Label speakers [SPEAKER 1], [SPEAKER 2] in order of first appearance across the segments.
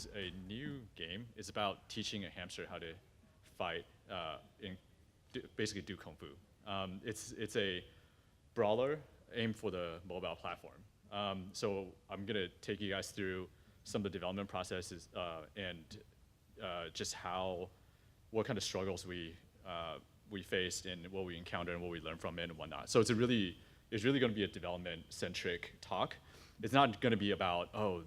[SPEAKER 1] is a new game. It's about teaching a hamster how to fight basically do kung fu. It's a brawler aimed for the mobile platform. So I'm gonna take you guys through some of the development processes and just what kind of struggles we faced and what we encountered and what we learned from it and whatnot. So it's really going to be a development-centric talk. It's not going to be about, oh,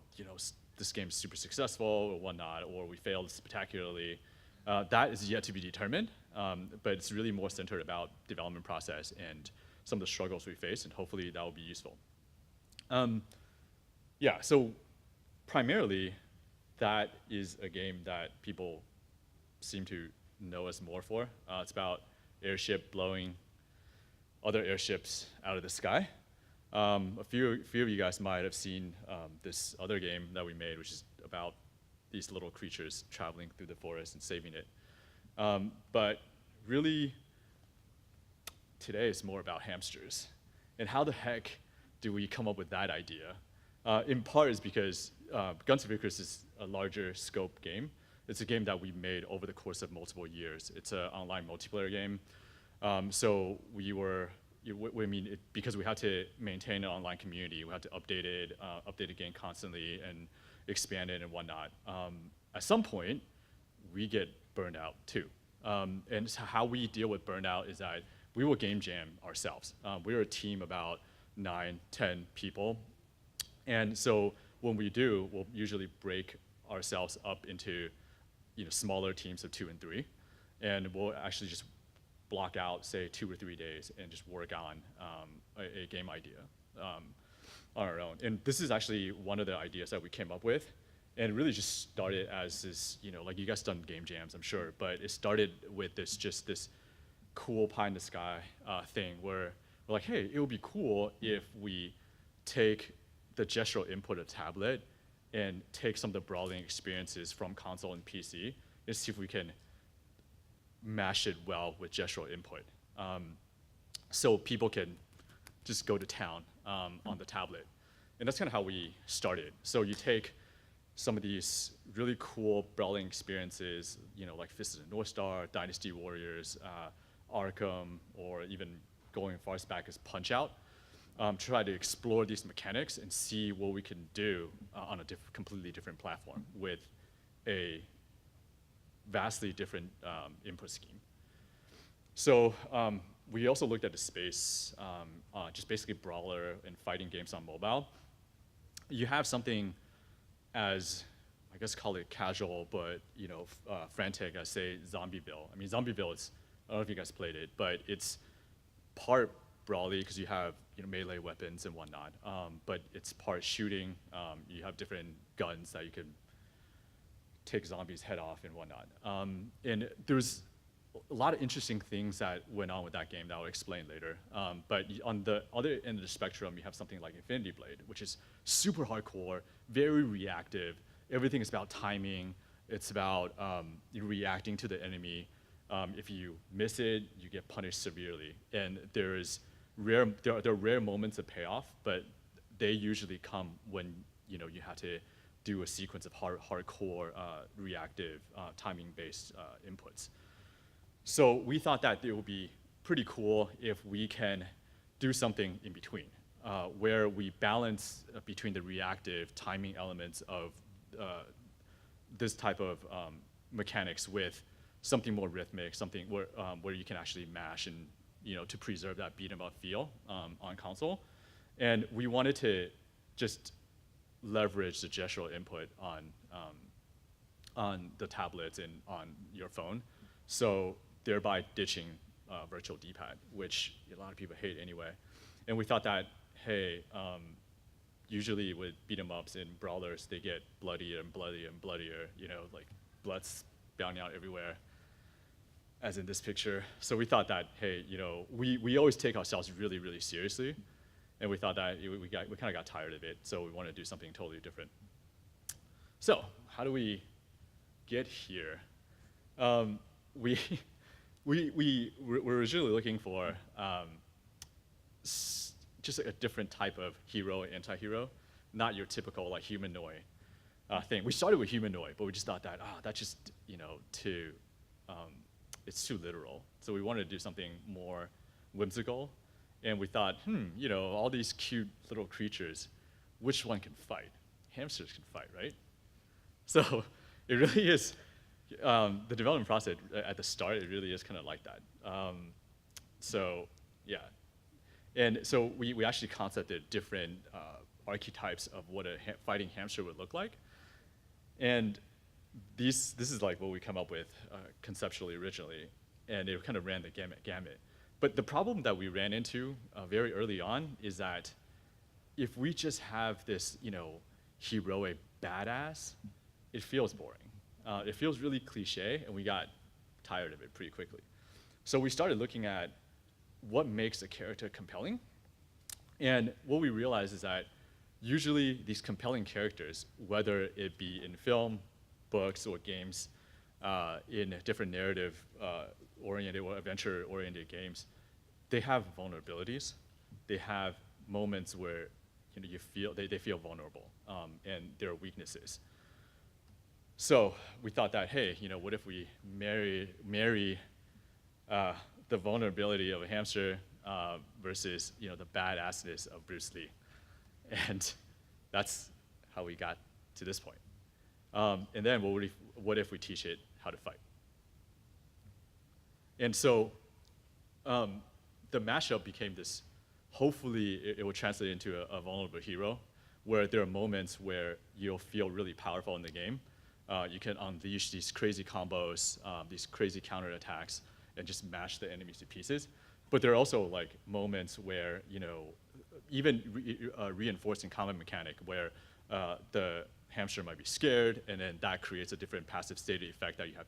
[SPEAKER 1] this game's super successful or whatnot, or we failed spectacularly. That is yet to be determined, but it's really more centered about development process and some of the struggles we face, and hopefully that will be useful. Yeah, so primarily, that is a game that people seem to know us more for. It's about airship blowing other airships out of the sky. A few of you guys might have seen this other game that we made, which is about these little creatures traveling through the forest and saving it. But really, today is more about hamsters. And how the heck do we come up with that idea? In part is because Guns of Icarus is a larger scope game. It's a game that we made over the course of multiple years. It's an online multiplayer game. So because we had to maintain an online community, we had to update the game constantly and expand it and whatnot. At some point, we get burned out too. And so how we deal with burnout is that we will game jam ourselves. We're a team about 9, 10 people. And so when we do, we'll usually break ourselves up into smaller teams of 2 and 3. And we'll actually just block out, say, 2 or 3 days and just work on a game idea on our own. And this is actually one of the ideas that we came up with. And it really just started as this, like you guys done game jams, I'm sure, but it started with this cool pie in the sky thing where we're like, hey, it would be cool if we take the gestural input of tablet and take some of the brawling experiences from console and PC and see if we can mash it well with gestural input. So people can just go to town on the tablet. And that's kind of how we started. So you take some of these really cool brawling experiences, like Fist of the North Star, Dynasty Warriors, Arkham, or even going far as back as Punch-Out, try to explore these mechanics and see what we can do on a completely different platform with a vastly different input scheme. So we also looked at the space, just basically brawler and fighting games on mobile. You have something as, I guess call it casual, but frantic as say Zombieville. I mean, Zombieville is, I don't know if you guys played it, but it's part brawly because you have melee weapons and whatnot, but it's part shooting. You have different guns that you can take zombies' head off and whatnot. And there's a lot of interesting things that went on with that game that I'll explain later. But on the other end of the spectrum, you have something like Infinity Blade, which is super hardcore, very reactive. Everything is about timing. It's about reacting to the enemy. If you miss it, you get punished severely. And there are rare moments of payoff, but they usually come when you have to do a sequence of hardcore, reactive, timing-based inputs. So we thought that it would be pretty cool if we can do something in between, where we balance between the reactive timing elements of this type of mechanics with something more rhythmic, something where you can actually mash and to preserve that beat 'em up feel on console. And we wanted to just leverage the gestural input on the tablets and on your phone, so thereby ditching virtual D-pad, which a lot of people hate anyway. And we thought that, hey, usually with beat 'em ups and brawlers, they get bloodier and bloodier and bloodier, like blood's spouting out everywhere, as in this picture. So we thought that, hey, we always take ourselves really, really seriously, and we thought that we kind of got tired of it, so we wanted to do something totally different. So how do we get here? We're originally looking for just a different type of hero and anti-hero, not your typical humanoid. thing. We started with humanoid, but we just thought that, that's just, too, it's too literal. So we wanted to do something more whimsical. And we thought, all these cute little creatures, which one can fight? Hamsters can fight, right? So it really is, the development process at the start, it really is kind of like that. So yeah. And so we actually concepted different archetypes of what a fighting hamster would look like. And this is like what we come up with conceptually originally, and it kind of ran the gamut. But the problem that we ran into very early on is that if we just have this, heroic badass, it feels boring. It feels really cliche, and we got tired of it pretty quickly. So we started looking at what makes a character compelling, and what we realized is that usually these compelling characters, whether it be in film, books, or games, in different narrative-oriented or adventure-oriented games, they have vulnerabilities. They have moments where you feel they feel vulnerable, and there are weaknesses. So we thought that, hey, what if we marry the vulnerability of a hamster versus the badassness of Bruce Lee, and that's how we got to this point. And then what if we teach it how to fight? And so the mashup became this. Hopefully, it will translate into a vulnerable hero, where there are moments where you'll feel really powerful in the game. You can unleash these crazy combos, these crazy counterattacks, and just mash the enemies to pieces. But there are also like moments where even reinforcing combat mechanic, where the hamster might be scared, and then that creates a different passive state effect that you have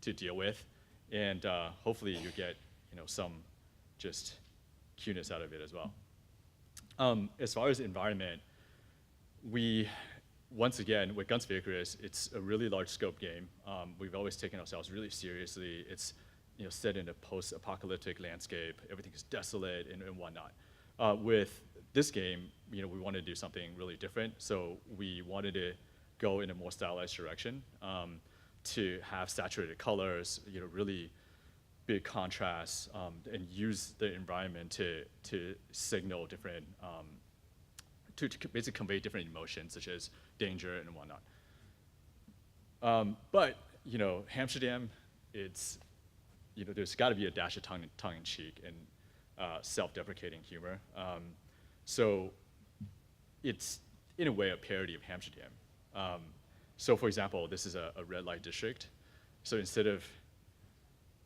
[SPEAKER 1] to deal with, and hopefully you get some just cuteness out of it as well. As far as environment, once again, with Guns of Icarus, it's a really large scope game. We've always taken ourselves really seriously. It's set in a post-apocalyptic landscape. Everything is desolate and whatnot. With this game, we wanted to do something really different. So we wanted to go in a more stylized direction, to have saturated colors, really big contrasts, and use the environment to signal different, to basically convey different emotions such as danger and whatnot. But Hamsterdam, it's there's got to be a dash of tongue-in-cheek and self-deprecating humor. So it's in a way a parody of Hamsterdam. So for example, this is a red light district. So instead of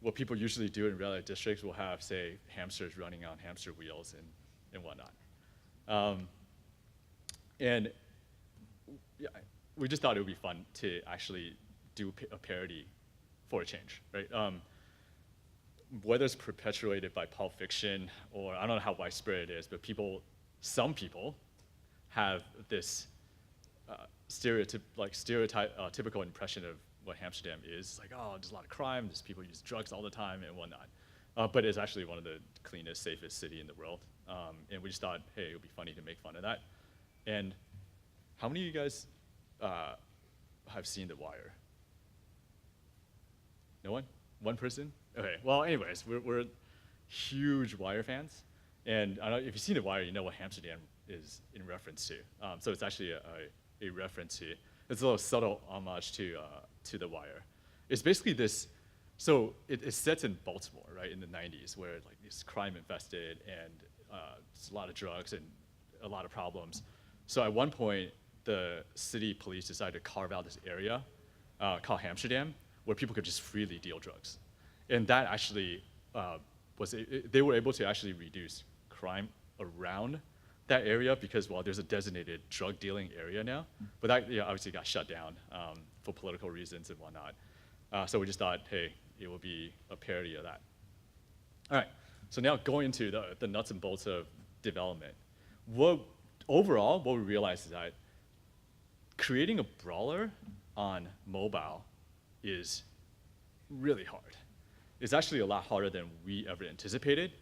[SPEAKER 1] what people usually do in red light districts, we'll have, say, hamsters running on hamster wheels and whatnot. And yeah, we just thought it would be fun to actually do a parody for a change, right? Whether it's perpetuated by Pulp Fiction, or I don't know how widespread it is, but some people have this typical impression of what Hamsterdam is. Like, oh, there's a lot of crime, there's people use drugs all the time and whatnot. But it's actually one of the cleanest, safest city in the world. And we just thought, hey, it would be funny to make fun of that. And how many of you guys have seen The Wire? No one? One person? Okay, well, anyways, we're huge Wire fans. And I don't know, if you've seen The Wire, you know what Hamsterdam is in reference to. So it's actually a reference to, it's a little subtle homage to The Wire. It's basically this, so it's set in Baltimore, right, in the 90s, where like it's crime infested and there's a lot of drugs and a lot of problems. So at one point, the city police decided to carve out this area called Hamsterdam, where people could just freely deal drugs. And that actually they were able to actually reduce crime around that area because, well, there's a designated drug dealing area now, but that obviously got shut down for political reasons and whatnot. So we just thought, hey, it will be a parody of that. All right, so now going into the nuts and bolts of development. Overall, what we realized is that creating a brawler on mobile is really hard. It's actually a lot harder than we ever anticipated,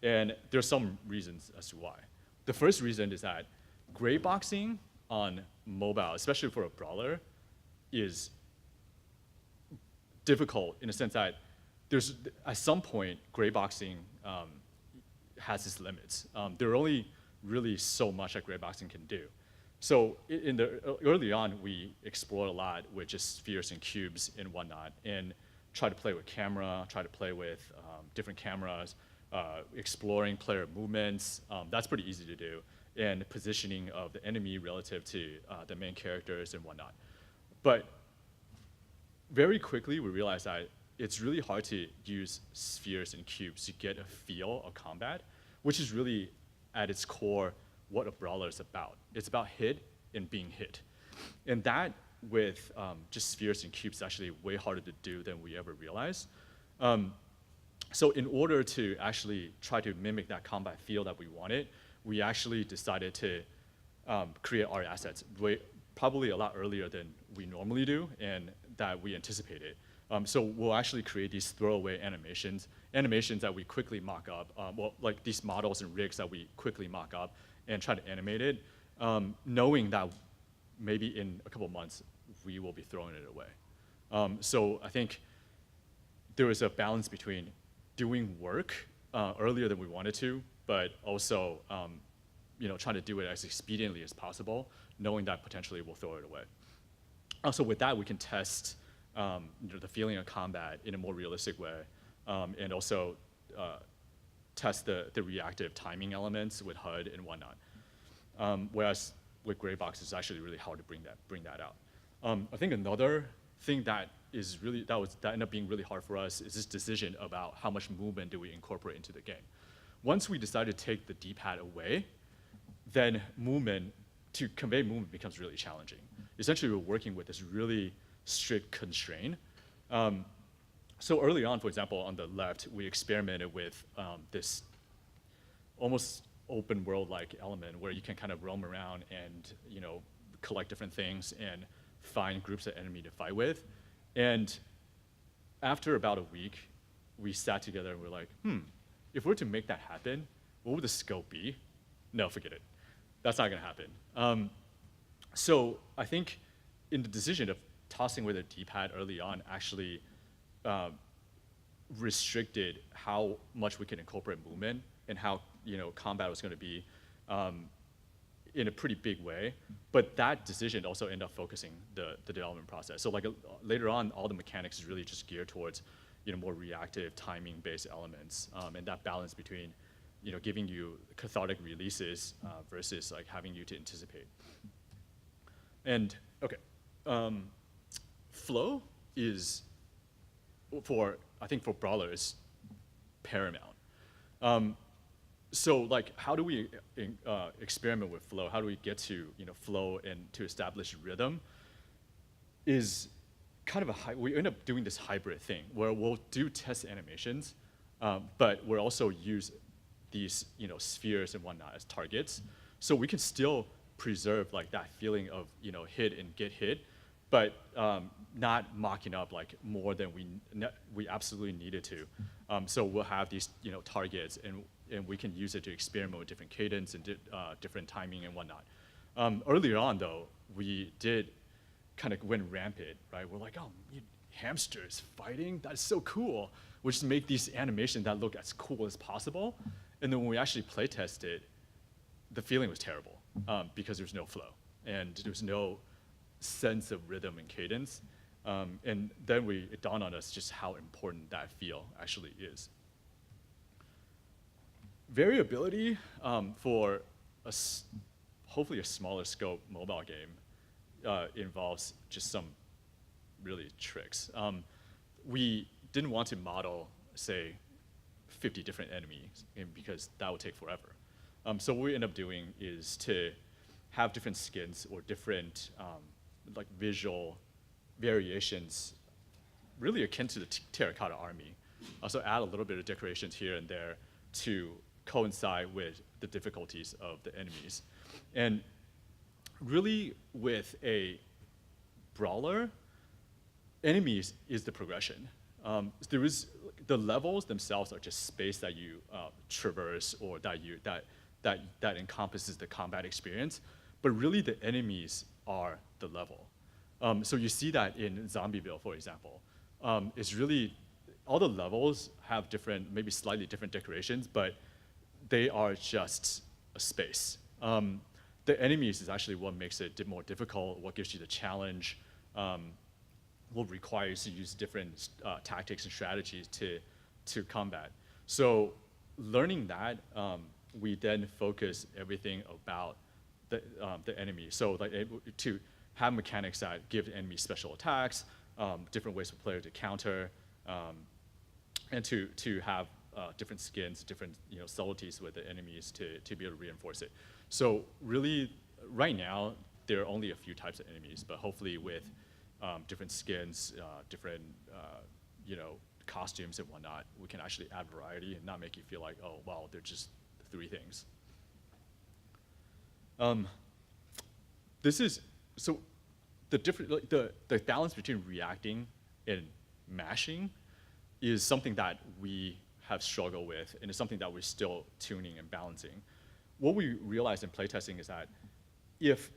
[SPEAKER 1] and there's some reasons as to why. The first reason is that gray boxing on mobile, especially for a brawler, is difficult in the sense that there's, at some point, gray boxing has its limits. There are only really so much that gray boxing can do. So early on, we explored a lot with just spheres and cubes and whatnot, and try to play with camera, try to play with different cameras, exploring player movements. That's pretty easy to do, and positioning of the enemy relative to the main characters and whatnot. But very quickly, we realized that it's really hard to use spheres and cubes to get a feel of combat, which is really, at its core, what a brawler is about. It's about hit and being hit. And that, with just spheres and cubes, is actually way harder to do than we ever realized. So in order to actually try to mimic that combat feel that we wanted, we actually decided to create our assets probably a lot earlier than we normally do and that we anticipated. So we'll actually create these throwaway animations that we quickly mock up, well, like these models and rigs that we quickly mock up and try to animate it, knowing that maybe in a couple of months, we will be throwing it away. So I think there was a balance between doing work earlier than we wanted to, but also trying to do it as expediently as possible, knowing that potentially we'll throw it away. Also with that, we can test the feeling of combat in a more realistic way, and also test the reactive timing elements with HUD and whatnot. Whereas with gray box, it's actually really hard to bring that out. I think another thing that ended up being really hard for us is this decision about how much movement do we incorporate into the game. Once we decided to take the D-pad away, then to convey movement becomes really challenging. Essentially, we're working with this really strict constraint. So early on, for example, on the left, we experimented with this almost open world-like element where you can kind of roam around and collect different things and find groups of enemy to fight with. And after about a week, we sat together and we're like, if we're to make that happen, what would the scope be? No, forget it. That's not gonna happen. So I think in the decision of tossing away the D-pad early on actually restricted how much we can incorporate movement and how combat was gonna be in a pretty big way. But that decision also ended up focusing the development process. So like later on, all the mechanics is really just geared towards more reactive timing-based elements, and that balance between giving you cathartic releases versus like having you to anticipate. And okay, flow is I think for brawlers paramount. So like, how do we experiment with flow? How do we get to flow and to establish rhythm? Is kind of we end up doing this hybrid thing where we'll do test animations, but we'll also use these spheres and whatnot as targets, so we can still preserve like that feeling of hit and get hit, but not mocking up like more than we absolutely needed to. So we'll have these targets, and we can use it to experiment with different cadence and different timing and whatnot. Earlier on though, we did kind of went rampant, right? We're like, oh, hamsters fighting, that's so cool. We'll just make these animations that look as cool as possible. And then when we actually play tested, the feeling was terrible because there's no flow and there's no sense of rhythm and cadence. And then it dawned on us just how important that feel actually is. Variability for hopefully a smaller scope mobile game involves just some really tricks. We didn't want to model, say, 50 different enemies because that would take forever. So what we end up doing is to have different skins or different like visual variations, really akin to the terracotta army. Also add a little bit of decorations here and there to coincide with the difficulties of the enemies. And really with a brawler, enemies is the progression. The levels themselves are just space that you traverse or that encompasses the combat experience. but really the enemies are the level. So you see that in Zombieville, for example. It's really, all the levels have different, maybe slightly different decorations, but they are just a space. The enemies is actually what makes it more difficult, what gives you the challenge, what requires you to use different tactics and strategies to combat. So learning that, we then focus everything about the enemy. So like to have mechanics that give the enemy special attacks, different ways for player to counter, and to have different skins, different subtleties with the enemies to be able to reinforce it. So really, right now, there are only a few types of enemies, but hopefully with different skins, different costumes and whatnot, we can actually add variety and not make you feel like, oh, well, they're just 3 things. This is, so the different, like the balance between reacting and mashing is something that we have struggled with, and it's something that we're still tuning and balancing. What we realized in playtesting is that if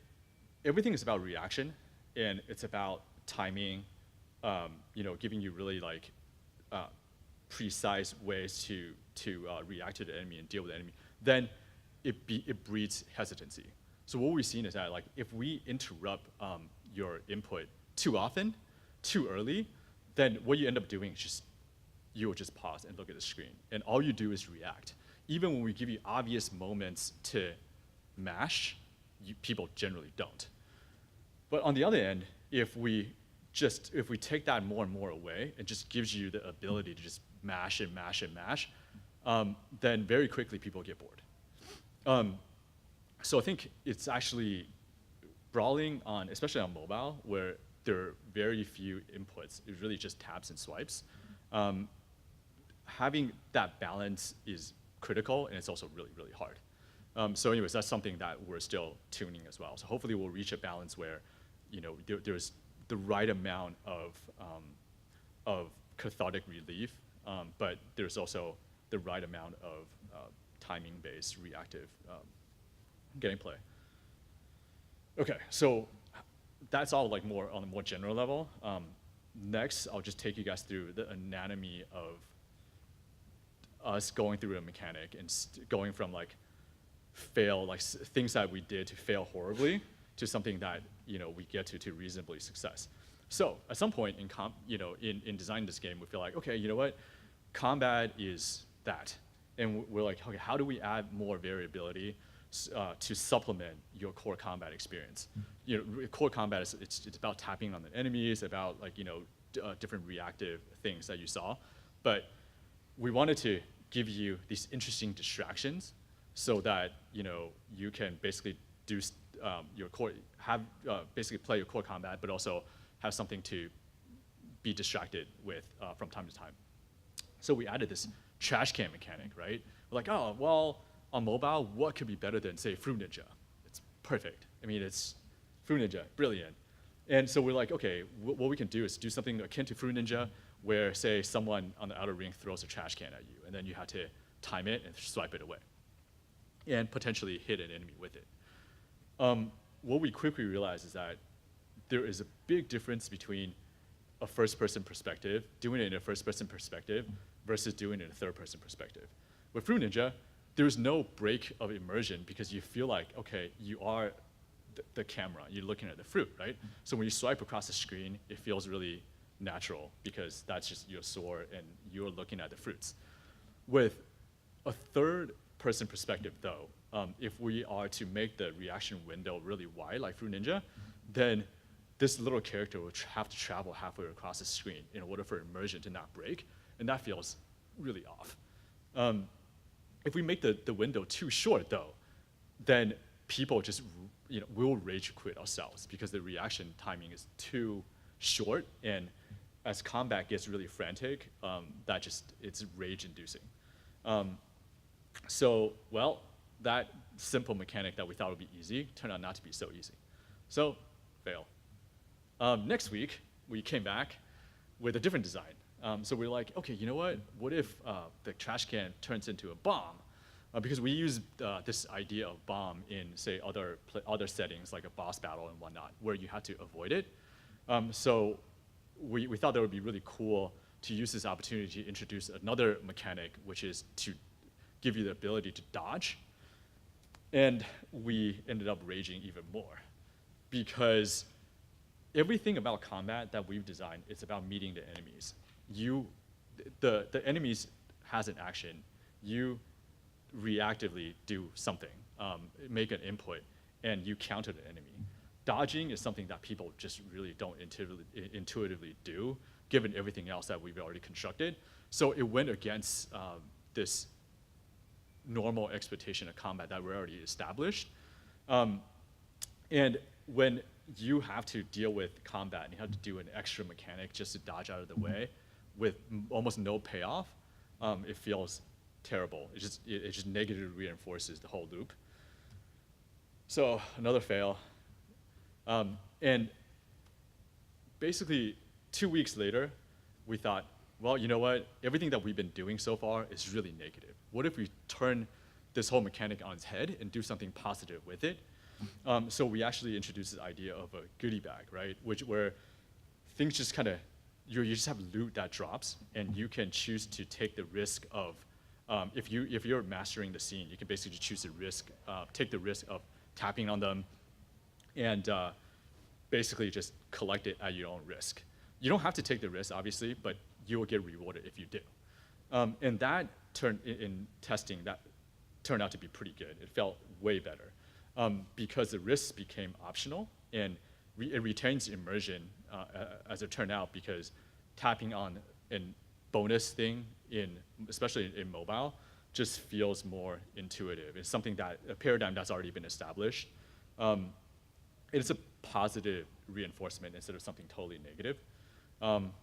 [SPEAKER 1] everything is about reaction and it's about timing, giving you really like precise ways to react to the enemy and deal with the enemy, then it breeds hesitancy. So what we've seen is that like if we interrupt your input too often, too early, then what you end up doing is you will just pause and look at the screen, and all you do is react. Even when we give you obvious moments to mash, people generally don't. But on the other end, if we take that more and more away, it just gives you the ability to just mash and mash and mash, then very quickly people get bored. So I think it's actually brawling on, especially on mobile, where there are very few inputs. It's really just taps and swipes. Having that balance is critical, and it's also really, really hard. So anyways, that's something that we're still tuning as well. So hopefully we'll reach a balance where there's the right amount of cathartic relief, but there's also the right amount of timing-based reactive gameplay. Okay, so that's all like more on a more general level. Next, I'll just take you guys through the anatomy of us going through a mechanic and going from like things that we did to fail horribly to something that we get to reasonably success. So at some point in designing this game, we feel like, okay, you know what, combat is that, and we're like, okay, how do we add more variability to supplement your core combat experience? Core combat is it's about tapping on the enemies, about like different reactive things that you saw, but we wanted to give you these interesting distractions so that you can basically do your core, basically play your core combat, but also have something to be distracted with from time to time. So we added this trash can mechanic, right? We're like, oh, well, on mobile, what could be better than, say, Fruit Ninja? It's perfect. I mean, it's Fruit Ninja, brilliant. And so we're like, okay, what we can do is do something akin to Fruit Ninja, where, say, someone on the outer ring throws a trash can at you, and then you have to time it and swipe it away, and potentially hit an enemy with it. What we quickly realized is that there is a big difference between a first-person perspective, doing it in a first-person perspective, versus doing it in a third-person perspective. With Fruit Ninja, there's no break of immersion because you feel like, okay, you are the camera, you're looking at the fruit, right? So when you swipe across the screen, it feels really natural because that's just your sword and you're looking at the fruits. With a third-person perspective, though, if we are to make the reaction window really wide, like Fruit Ninja, then this little character will have to travel halfway across the screen in order for immersion to not break, and that feels really off. If we make the window too short, though, then people just will rage quit ourselves because the reaction timing is too short, and as combat gets really frantic, it's rage-inducing. So, well, that simple mechanic that we thought would be easy turned out not to be so easy. So, fail. Next week, we came back with a different design. So we're like, okay, you know what? What if the trash can turns into a bomb? because we use this idea of bomb in, say, other settings, like a boss battle and whatnot, where you had to avoid it. So we thought that would be really cool to use this opportunity to introduce another mechanic, which is to give you the ability to dodge. And we ended up raging even more, because everything about combat that we've designed is about meeting the enemies. The enemies has an action. You reactively do something, make an input, and you counter the enemy. Dodging is something that people just really don't intuitively do, given everything else that we've already constructed. So it went against this normal expectation of combat that we're already established. And when you have to deal with combat and you have to do an extra mechanic just to dodge out of the way with almost no payoff, it feels terrible. It just negatively reinforces the whole loop. So another fail. And basically 2 weeks later, we thought, well, you know what? Everything that we've been doing so far is really negative. What if we turn this whole mechanic on its head and do something positive with it? So we actually introduced this idea of a goodie bag, right? Where things just kind of, you just have loot that drops, and you can choose to take the risk of, if you're mastering the scene, you can basically choose take the risk of tapping on them, and basically just collect it at your own risk. You don't have to take the risk, obviously, but you will get rewarded if you do. And that in testing, that turned out to be pretty good. It felt way better because the risks became optional, and it retains immersion as it turned out, because tapping on a bonus thing, especially in mobile, just feels more intuitive. It's something a paradigm that's already been established. It's a positive reinforcement instead of something totally negative.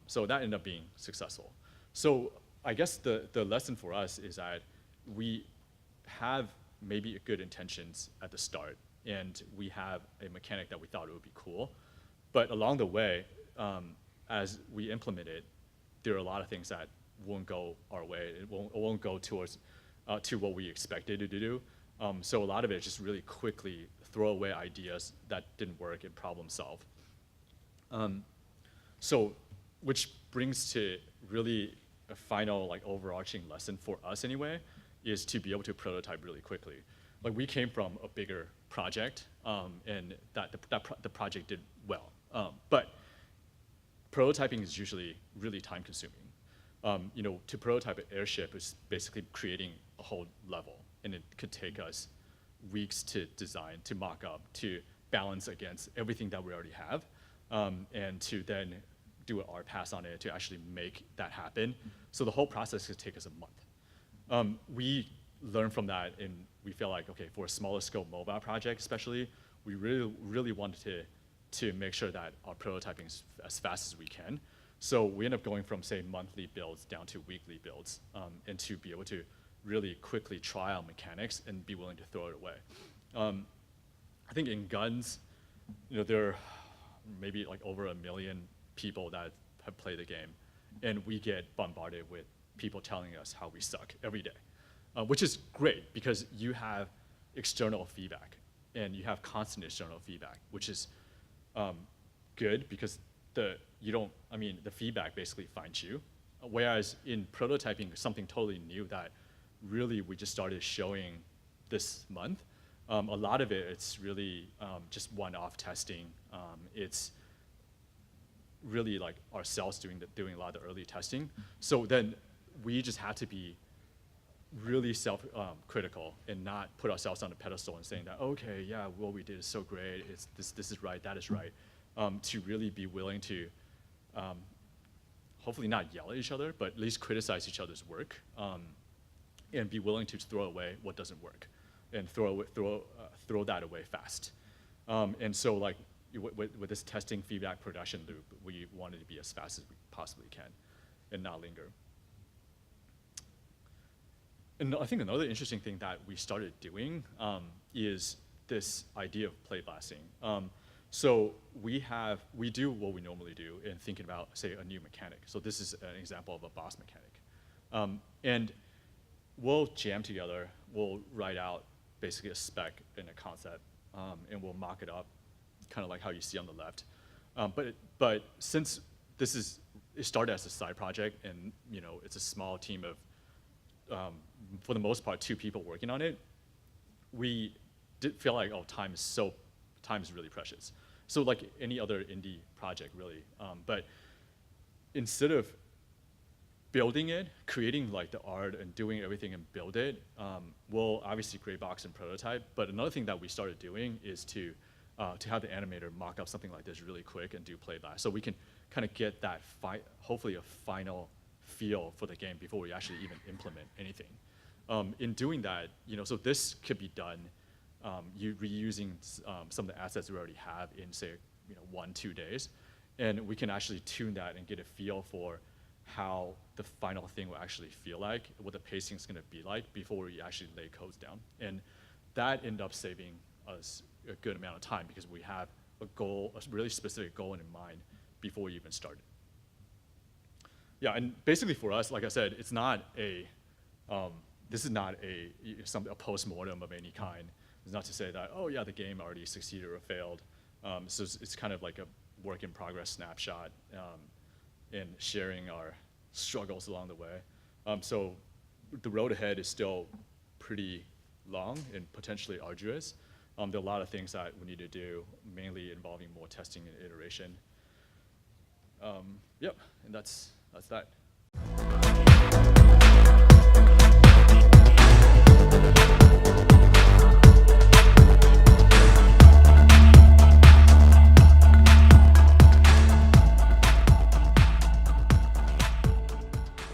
[SPEAKER 1] So that ended up being successful. So I guess the lesson for us is that we have maybe good intentions at the start, and we have a mechanic that we thought it would be cool. But along the way, as we implement it, there are a lot of things that won't go our way. It won't go towards to what we expected it to do. So a lot of it is just really quickly throw away ideas that didn't work and problem solve. So, which brings to really a final, like, overarching lesson for us anyway, is to be able to prototype really quickly. Like, we came from a bigger project, and the project did well. But prototyping is usually really time consuming. To prototype an airship is basically creating a whole level, and it could take us weeks to design, to mock up, to balance against everything that we already have, and to then do an R pass on it to actually make that happen. So the whole process could take us a month. We learned from that, and we feel like, okay, for a smaller scale mobile project especially, we really wanted to make sure that our prototyping is as fast as we can. So we end up going from, say, monthly builds down to weekly builds, and to be able to really quickly try out mechanics and be willing to throw it away. I think in guns, there are maybe like over 1 million people that have played the game, and we get bombarded with people telling us how we suck every day, which is great because you have external feedback, and you have constant external feedback, which is good because the feedback basically finds you. Whereas in prototyping, something totally new that really we just started showing this month, a lot of it's really just one-off testing. It's really like ourselves doing a lot of the early testing. So then we just had to be really self-critical and not put ourselves on a pedestal and saying that, okay, yeah, what we did is so great, this is right, that is right. To really be willing to hopefully not yell at each other, but at least criticize each other's work, and be willing to throw away what doesn't work, and throw that away fast. And so, like, with this testing, feedback, production loop, we wanted to be as fast as we possibly can and not linger. And I think another interesting thing that we started doing is this idea of play blasting. So we do what we normally do in thinking about, say, a new mechanic. So this is an example of a boss mechanic. And we'll jam together. We'll write out basically a spec and a concept, and we'll mock it up, kind of like how you see on the left. But since it started as a side project, and it's a small team of, for the most part, 2 people working on it, we did feel like, oh, time is really precious. So like any other indie project, really. But instead of building it, creating like the art and doing everything and build it, we'll obviously gray box and prototype. But another thing that we started doing is to have the animator mock up something like this really quick and do playback, so we can kind of get that hopefully a final feel for the game before we actually even implement anything. In doing that, so this could be done you reusing some of the assets we already have in, say, 1-2 days, and we can actually tune that and get a feel for how the final thing will actually feel like, what the pacing is going to be like before we actually lay codes down. And that ended up saving us a good amount of time because we have a goal, a really specific goal in mind before we even started. Yeah, and basically for us, like I said, it's not this is not a post-mortem of any kind. It's not to say that, oh yeah, the game already succeeded or failed. So it's kind of like a work in progress snapshot and sharing our struggles along the way. So the road ahead is still pretty long and potentially arduous. There are a lot of things that we need to do, mainly involving more testing and iteration. Yep, and that's that.